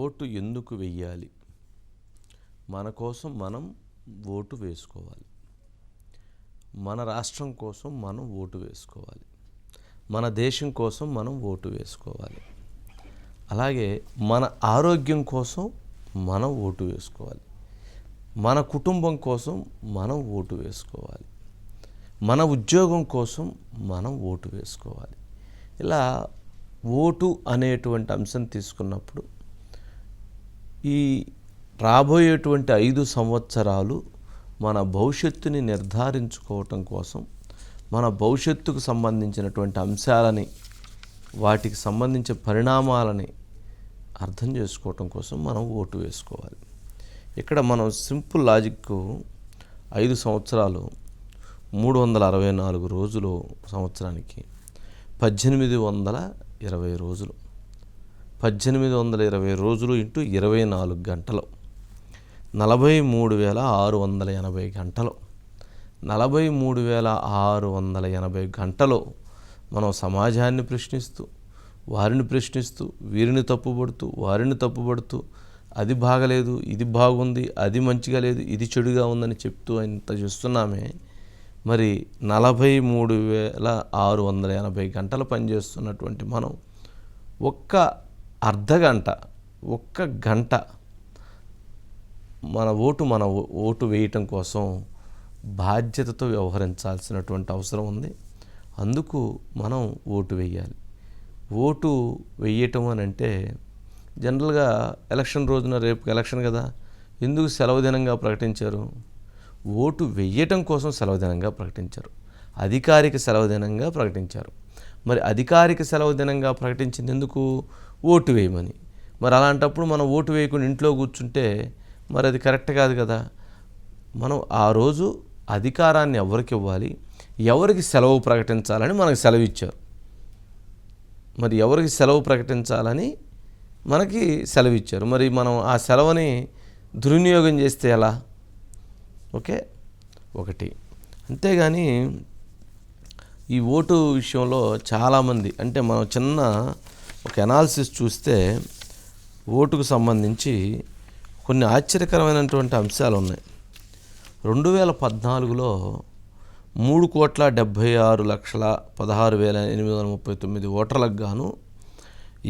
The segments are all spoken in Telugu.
ఓటు ఎందుకు వెయ్యాలి? మన కోసం మనం ఓటు వేసుకోవాలి. మన రాష్ట్రం కోసం మనం ఓటు వేసుకోవాలి. మన దేశం కోసం మనం ఓటు వేసుకోవాలి. అలాగే మన ఆరోగ్యం కోసం మనం ఓటు వేసుకోవాలి. మన కుటుంబం కోసం మనం ఓటు వేసుకోవాలి. మన ఉద్యోగం కోసం మనం ఓటు వేసుకోవాలి. ఇలా ఓటు అనేటువంటి అంశం తీసుకున్నప్పుడు ఈ రాబోయేటువంటి 5 సంవత్సరాలు మన భవిష్యత్తుని నిర్ధారించుకోవటం కోసం, మన భవిష్యత్తుకు సంబంధించినటువంటి అంశాలని, వాటికి సంబంధించిన పరిణామాలని అర్థం చేసుకోవటం కోసం మనం ఓటు వేసుకోవాలి. ఇక్కడ మనం సింపుల్ లాజిక్ 5 సంవత్సరాలు 364 రోజులు, సంవత్సరానికి 1820 రోజులు, 1820 రోజులు ఇంటూ 24 గంటలు, 43,680 గంటలు. 43,680 గంటలు మనం సమాజాన్ని ప్రశ్నిస్తూ, వారిని ప్రశ్నిస్తూ, వీరిని తప్పుపడుతూ, వారిని తప్పుపడుతూ, అది బాగలేదు, ఇది బాగుంది, అది మంచిగా లేదు, ఇది చెడుగా ఉందని చెప్తూ ఇంత చేస్తున్నామే. మరి 43,680 గంటలు పనిచేస్తున్నటువంటి మనం ఒక్క అర్ధగంట, ఒక్క గంట మన ఓటు వేయటం కోసం బాధ్యతతో వ్యవహరించాల్సినటువంటి అవసరం ఉంది. అందుకు మనం ఓటు వేయాలి. ఓటు వేయటం అని అంటే జనరల్గా ఎలక్షన్ రోజున, రేపు ఎలక్షన్ కదా, ఎందుకు సెలవు దినంగా ప్రకటించారు? ఓటు వేయటం కోసం సెలవు దినంగా ప్రకటించారు. అధికారిక సెలవు దినంగా ప్రకటించారు. మరి అధికారిక సెలవు దినంగా ప్రకటించింది ఎందుకు? ఓటు వేయమని. మరి అలాంటప్పుడు మనం ఓటు వేయకుండా ఇంట్లో కూర్చుంటే మరి అది కరెక్ట్ కాదు కదా. మనం ఆ రోజు అధికారాన్ని ఎవరికి ఇవ్వాలి, ఎవరికి సెలవు ప్రకటించాలని మనకు సెలవు ఇచ్చారు. మరి ఎవరికి సెలవు ప్రకటించాలని మనకి సెలవు ఇచ్చారు. మరి మనం ఆ సెలవుని దుర్వినియోగం చేస్తే ఎలా? ఓకే, ఒకటి. అంతేగాని ఈ ఓటు విషయంలో చాలామంది, అంటే మనం చిన్న ఒక ఎనాలిసిస్ చూస్తే ఓటుకు సంబంధించి కొన్ని ఆశ్చర్యకరమైనటువంటి అంశాలు ఉన్నాయి. 2014లో 3,76,16,839 ఓటర్లకు గాను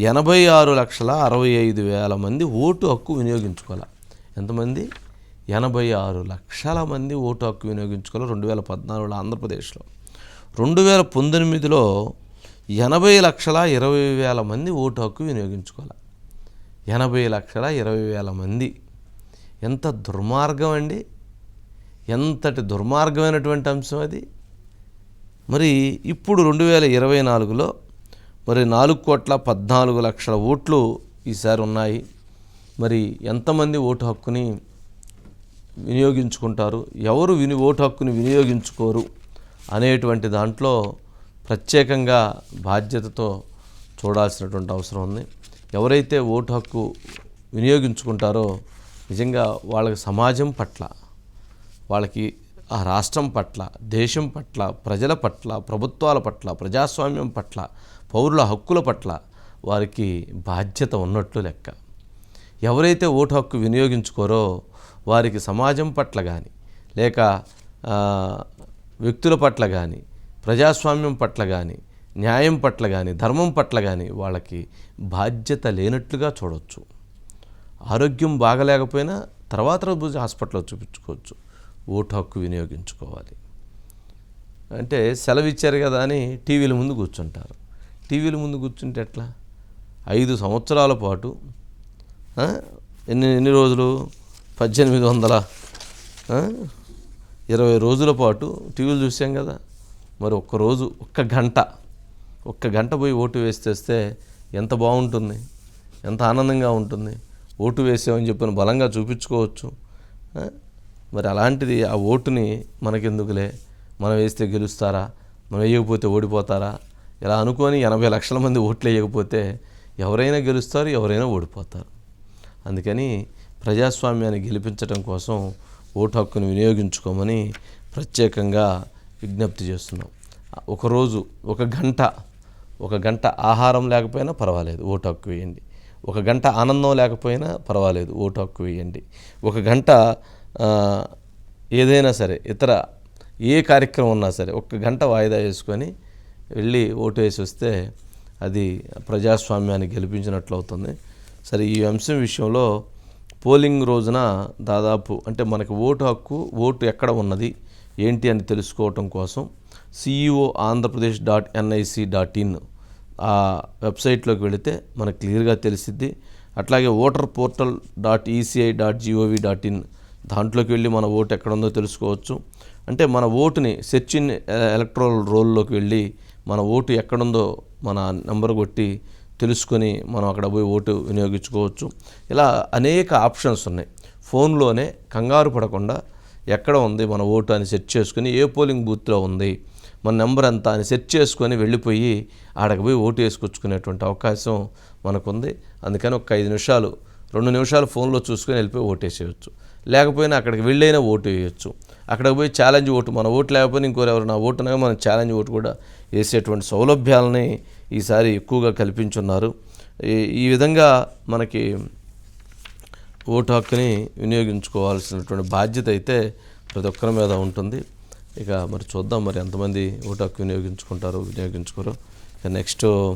86,65,000 మంది ఓటు హక్కు వినియోగించుకోవాలి. ఎంతమంది? 86 లక్షల మంది ఓటు హక్కు వినియోగించుకోవాలి 2014లో ఆంధ్రప్రదేశ్లో. 2019లో 80,20,000 మంది ఓటు హక్కు వినియోగించుకోవాలి. 80,20,000 మంది. ఎంత దుర్మార్గం అండి! ఎంతటి దుర్మార్గమైనటువంటి అంశం అది. మరి ఇప్పుడు 2024లో మరి 4,14,00,000 ఓట్లు ఈసారి ఉన్నాయి. మరి ఎంతమంది ఓటు హక్కుని వినియోగించుకుంటారు, ఎవరు ఓటు హక్కుని వినియోగించుకోరు అనేటువంటి దాంట్లో ప్రత్యేకంగా బాధ్యతతో చూడాల్సినటువంటి అవసరం ఉంది. ఎవరైతే ఓటు హక్కు వినియోగించుకుంటారో నిజంగా వాళ్ళకి సమాజం పట్ల, వాళ్ళకి ఆ రాష్ట్రం పట్ల, దేశం పట్ల, ప్రజల పట్ల, ప్రభుత్వాల పట్ల, ప్రజాస్వామ్యం పట్ల, పౌరుల హక్కుల పట్ల వారికి బాధ్యత ఉన్నట్లు లెక్క. ఎవరైతే ఓటు హక్కు వినియోగించుకోరో వారికి సమాజం పట్ల కానీ, లేక వ్యక్తుల పట్ల కానీ, ప్రజాస్వామ్యం పట్ల కానీ, న్యాయం పట్ల కానీ, ధర్మం పట్ల కానీ వాళ్ళకి బాధ్యత లేనట్లుగా చూడవచ్చు. ఆరోగ్యం బాగలేకపోయినా తర్వాత రోజు హాస్పిటల్లో చూపించుకోవచ్చు. ఓటు హక్కు వినియోగించుకోవాలి. అంటే సెలవు ఇచ్చారు కదా అని టీవీల ముందు కూర్చుంటారు. టీవీల ముందు కూర్చుంటే ఎట్లా? 5 సంవత్సరాల పాటు ఎన్ని రోజులు? 1820 రోజుల పాటు టీవీలు చూసాం కదా. మరి ఒక్కరోజు, ఒక్క గంట పోయి ఓటు వేస్తే ఎంత బాగుంటుంది, ఎంత ఆనందంగా ఉంటుంది. ఓటు వేసామని చెప్పని బలంగా చూపించుకోవచ్చు. మరి అలాంటిది ఆ ఓటుని మనకెందుకులే, మనం వేస్తే గెలుస్తారా, మనం వేయకపోతే ఓడిపోతారా, ఇలా అనుకొని 80 లక్షల మంది ఓట్లు వేయకపోతే ఎవరైనా గెలుస్తారు, ఎవరైనా ఓడిపోతారు. అందుకని ప్రజాస్వామ్యాన్ని గెలిపించడం కోసం ఓటు హక్కుని వినియోగించుకోమని ప్రత్యేకంగా విజ్ఞప్తి చేస్తున్నాం. ఒకరోజు, ఒక గంట ఆహారం లేకపోయినా పర్వాలేదు, ఓటు హక్కు వేయండి. ఒక గంట ఆనందం లేకపోయినా పర్వాలేదు, ఓటు హక్కు వేయండి. ఒక గంట ఏదైనా సరే ఇతర ఏ కార్యక్రమం ఉన్నా సరే ఒక్క గంట వాయిదా వేసుకొని వెళ్ళి ఓటు వేసి వస్తే అది ప్రజాస్వామ్యాన్ని గెలిపించినట్లు అవుతుంది. సరే, ఈ అంశం విషయంలో పోలింగ్ రోజున దాదాపు అంటే మనకి ఓటు హక్కు, ఓటు ఎక్కడ ఉన్నది ఏంటి అని తెలుసుకోవటం కోసం ceo.andhrapradesh.nic.in ఆ వెబ్సైట్లోకి వెళితే మనకు క్లియర్గా తెలిసిద్ది. అట్లాగే voterportal.eci.gov.in దాంట్లోకి వెళ్ళి మన ఓటు ఎక్కడ ఉందో తెలుసుకోవచ్చు. అంటే మన ఓటుని సెర్చ్ ఇన్ ఎలక్ట్రల్ రోల్లోకి వెళ్ళి మన ఓటు ఎక్కడుందో మన నెంబర్ కొట్టి తెలుసుకొని మనం అక్కడ పోయి ఓటు వినియోగించుకోవచ్చు. ఇలా అనేక ఆప్షన్స్ ఉన్నాయి. ఫోన్లోనే కంగారు పడకుండా ఎక్కడ ఉంది మన ఓటు అని సెర్చ్ చేసుకుని, ఏ పోలింగ్ బూత్లో ఉంది, మన నెంబర్ ఎంత అని సెర్చ్ చేసుకొని వెళ్ళిపోయి ఆడకు పోయి ఓటు వేసుకొచ్చుకునేటువంటి అవకాశం మనకుంది. అందుకని ఒక 5 నిమిషాలు 2 నిమిషాలు ఫోన్లో చూసుకొని వెళ్ళిపోయి ఓటు వేసేయచ్చు. లేకపోయినా అక్కడికి వెళ్ళైనా ఓటు వేయచ్చు. అక్కడికి పోయి ఛాలెంజ్ ఓటు, మన ఓటు లేకపోయినా ఇంకోరెవరు నా ఓటునగా మనం ఛాలెంజ్ ఓటు కూడా వేసేటువంటి సౌలభ్యాలని ఈసారి ఎక్కువగా కల్పించున్నారు. ఈ విధంగా మనకి ఓటు హక్కుని వినియోగించుకోవాల్సినటువంటి బాధ్యత అయితే ప్రతి ఒక్కరి మీద ఉంటుంది. ఇక మరి చూద్దాం మరి ఎంతమంది ఓటు హక్కు వినియోగించుకుంటారో వినియోగించుకోరో. నెక్స్ట్